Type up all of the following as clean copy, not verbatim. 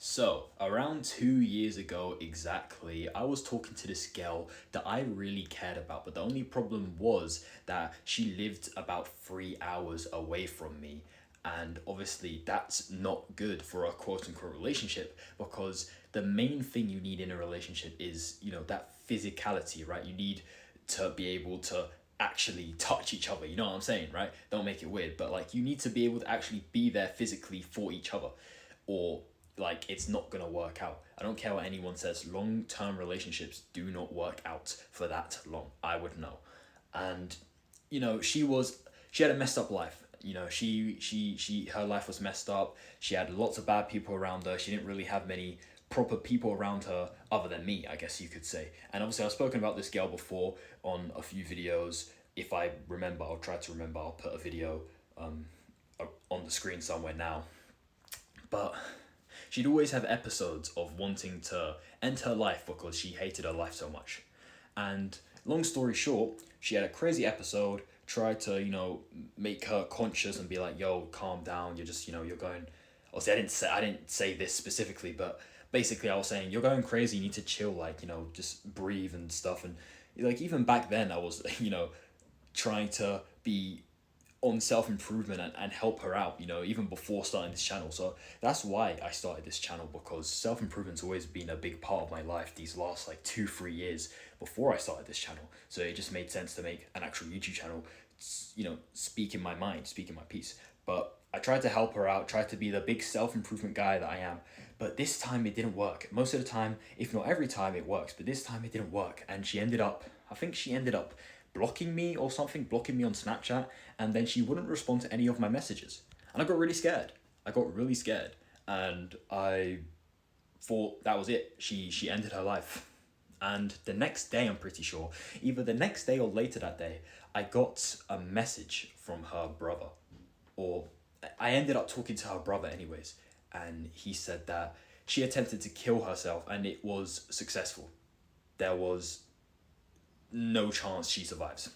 So, around 2 years ago exactly, I was talking to this girl that I really cared about, but the only problem was that she lived about 3 hours away from me. And obviously, that's not good for a quote unquote relationship because the main thing you need in a relationship is, that physicality, right? You need to be able to actually touch each other, you know what I'm saying, right? Don't make it weird, but like you need to be able to actually be there physically for each other or like it's not gonna work out. I don't care what anyone says. Long term relationships do not work out for that long. I would know, and she had a messed up life. She her life was messed up. She had lots of bad people around her. She didn't really have many proper people around her other than me, I guess you could say. And obviously, I've spoken about this girl before on a few videos. If I remember, I'll try to remember. I'll put a video on the screen somewhere now. But she'd always have episodes of wanting to end her life because she hated her life so much. And long story short, she had a crazy episode, tried to, make her conscious and be like, yo, calm down, you're just, you're going obviously I didn't say this specifically, but basically I was saying you're going crazy, you need to chill, like, just breathe and stuff. And like even back then I was, trying to be on self improvement and help her out, even before starting this channel. So that's why I started this channel because self improvement's always been a big part of my life these last like 2-3 years before I started this channel. So it just made sense to make an actual YouTube channel, speak in my mind, speak in my piece. But I tried to help her out, tried to be the big self improvement guy that I am. But this time it didn't work. Most of the time, if not every time, it works. But this time it didn't work. And I think she ended up blocking me or something, blocking me on Snapchat, and then she wouldn't respond to any of my messages. And I got really scared. And I thought that was it. She ended her life. And the next day, I'm pretty sure, either the next day or later that day, I got a message from her brother. Or I ended up talking to her brother anyways, and he said that she attempted to kill herself and it was successful. There was no chance she survives.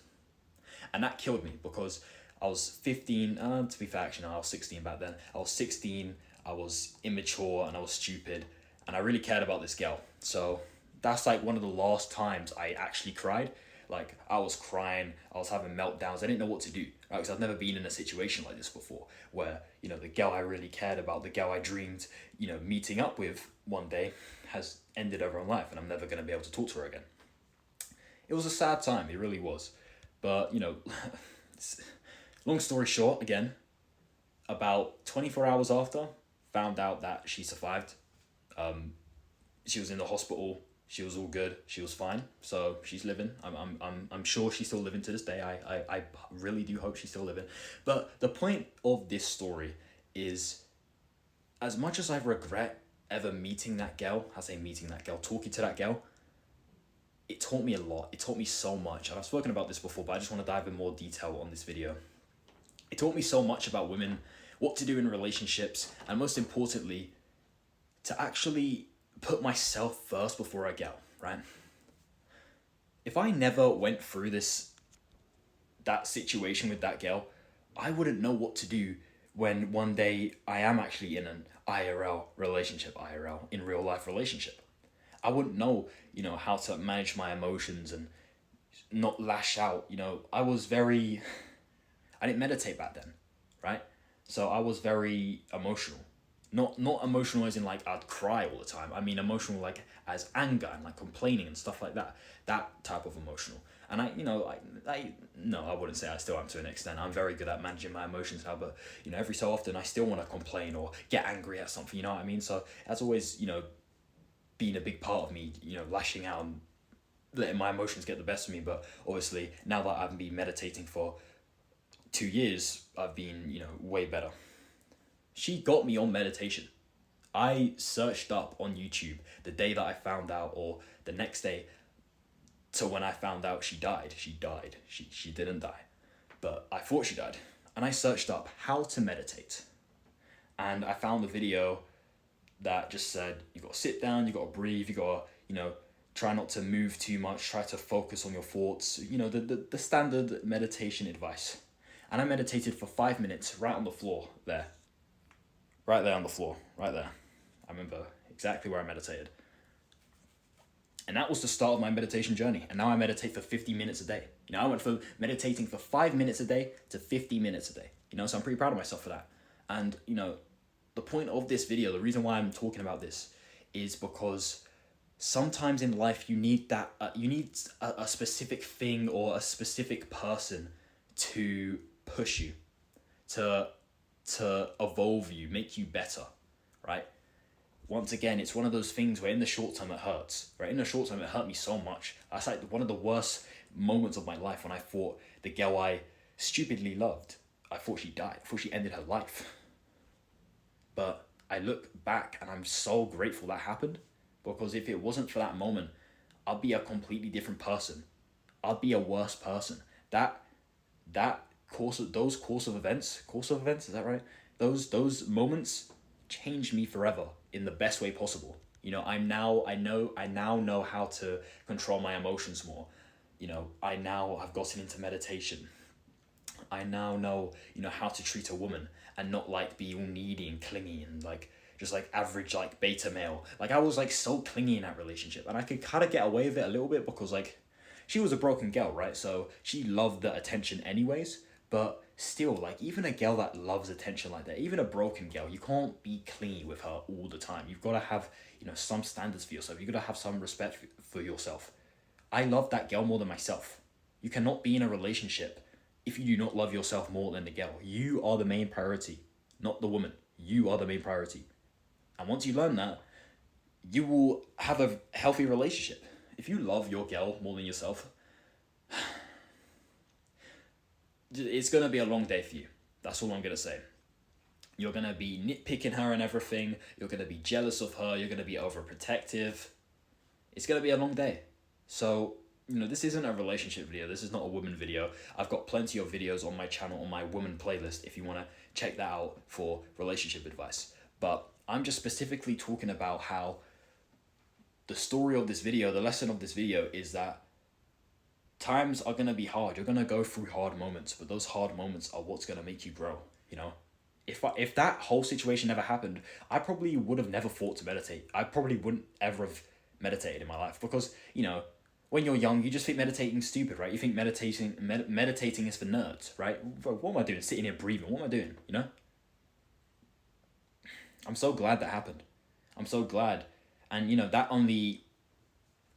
And that killed me because I was 15, to be fair, actually, no, I was 16 back then. I was 16, I was immature and I was stupid, and I really cared about this girl. So that's like one of the last times I actually cried. Like, I was crying, I was having meltdowns, I didn't know what to do, right? Because I've never been in a situation like this before, where, the girl I really cared about, the girl I dreamed, meeting up with one day has ended her own life, and I'm never going to be able to talk to her again. It was a sad time, it really was. But, long story short, again, about 24 hours after, found out that she survived. She was in the hospital. She was all good. She was fine. So she's living. I'm sure she's still living to this day. I really do hope she's still living. But the point of this story is, as much as I regret ever meeting that girl, talking to that girl, it taught me a lot. It taught me so much. And I've spoken about this before, but I just want to dive in more detail on this video. It taught me so much about women, what to do in relationships, and most importantly, to actually put myself first before a girl, right? If I never went through that situation with that girl, I wouldn't know what to do when one day I am actually in an IRL, in real life relationship. I wouldn't know, how to manage my emotions and not lash out. I didn't meditate back then, right? So I was very emotional. Not emotional as in like I'd cry all the time. I mean emotional like as anger and like complaining and stuff like that. That type of emotional. And I wouldn't say I still am to an extent. I'm very good at managing my emotions now, but every so often I still want to complain or get angry at something, you know what I mean? So that's always, been a big part of me, lashing out and letting my emotions get the best of me. But obviously now that I've been meditating for 2 years, I've been, way better. She got me on meditation. I searched up on YouTube the day that I found out, or the next day to when I found out she died. She died. She didn't die. But I thought she died. And I searched up how to meditate. And I found a video that just said, you got to sit down, you got to breathe, you got to, try not to move too much, try to focus on your thoughts, the standard meditation advice. And I meditated for 5 minutes right on the floor there. Right there on the floor, right there. I remember exactly where I meditated. And that was the start of my meditation journey. And now I meditate for 50 minutes a day. I went from meditating for 5 minutes a day to 50 minutes a day. So I'm pretty proud of myself for that. And, the point of this video, the reason why I'm talking about this is because sometimes in life you need that, a specific thing or a specific person to push you, to evolve you, make you better, right? Once again, it's one of those things where in the short term it hurts, right? In the short term it hurt me so much. That's like one of the worst moments of my life when I thought the girl I stupidly loved, I thought she died, I thought she ended her life. But I look back and I'm so grateful that happened, because if it wasn't for that moment, I'd be a completely different person. I'd be a worse person. That course of events, is that right? Those moments changed me forever in the best way possible. I now know how to control my emotions more. I now have gotten into meditation. I now know, how to treat a woman and not like be all needy and clingy and just average beta male. I was so clingy in that relationship, and I could kind of get away with it a little bit because she was a broken girl, right? So she loved the attention anyways, but still, even a girl that loves attention like that, even a broken girl, you can't be clingy with her all the time. You've got to have, some standards for yourself. You've got to have some respect for yourself. I love that girl more than myself. You cannot be in a relationship if you do not love yourself more than the girl. You are the main priority, not the woman. You are the main priority. And once you learn that, you will have a healthy relationship. If you love your girl more than yourself, it's going to be a long day for you. That's all I'm going to say. You're going to be nitpicking her and everything. You're going to be jealous of her. You're going to be overprotective. It's going to be a long day. So, this isn't a relationship video. This is not a woman video. I've got plenty of videos on my channel, on my woman playlist, if you want to check that out for relationship advice. But I'm just specifically talking about how the story of this video, the lesson of this video is that times are going to be hard. You're going to go through hard moments, but those hard moments are what's going to make you grow, If that whole situation never happened, I probably would have never thought to meditate. I probably wouldn't ever have meditated in my life because, when you're young, you just think meditating's stupid, right? You think meditating is for nerds, right? What am I doing? Sitting here breathing. What am I doing, I'm so glad that happened. I'm so glad. And, that only,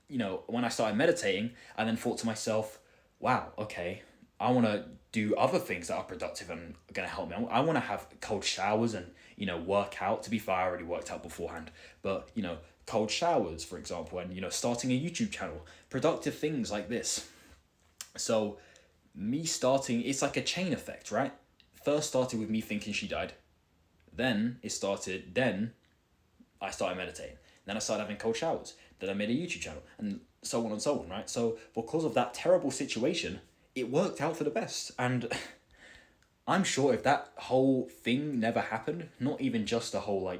when I started meditating, I then thought to myself, wow, okay, I want to do other things that are productive and are going to help me. I want to have cold showers and, work out. To be fair, I already worked out beforehand. But, cold showers, for example, and, starting a YouTube channel. Productive things like this. So, me starting, it's like a chain effect, right? First started with me thinking she died. Then I started meditating. Then I started having cold showers. Then I made a YouTube channel, and so on and so on, right? So because of that terrible situation, it worked out for the best. And I'm sure if that whole thing never happened, not even just the whole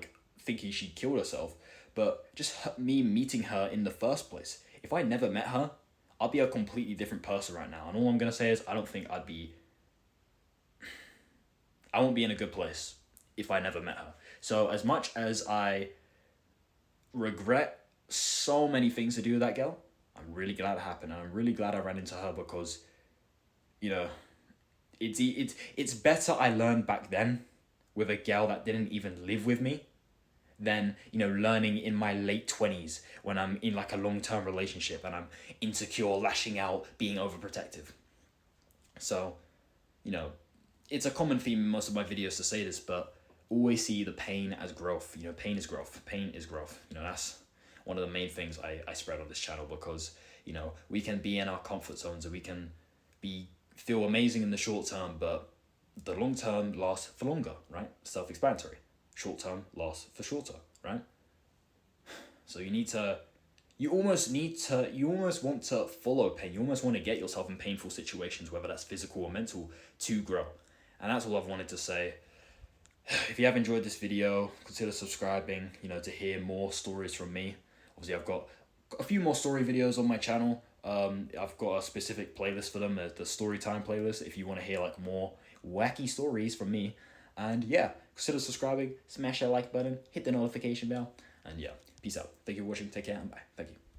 thinking she killed herself, but just me meeting her in the first place, if I never met her, I'd be a completely different person right now. And all I'm going to say is I won't be in a good place if I never met her. So as much as I regret so many things to do with that girl, I'm really glad it happened. And I'm really glad I ran into her because, it's better I learned back then with a girl that didn't even live with me than, learning in my late 20s when I'm in a long-term relationship and I'm insecure, lashing out, being overprotective. So, it's a common theme in most of my videos to say this, but always see the pain as growth. Pain is growth. Pain is growth. That's one of the main things I spread on this channel because, we can be in our comfort zones and we can feel amazing in the short term, but the long term lasts for longer, right? Self-explanatory. Short term lasts for shorter, right? So you almost want to follow pain. You almost want to get yourself in painful situations, whether that's physical or mental, to grow. And that's all I've wanted to say. If you have enjoyed this video, consider subscribing, to hear more stories from me. Obviously, I've got a few more story videos on my channel. I've got a specific playlist for them, the Storytime playlist, if you want to hear more wacky stories from me. And yeah, consider subscribing, smash that like button, hit the notification bell. And yeah, peace out. Thank you for watching. Take care and bye. Thank you.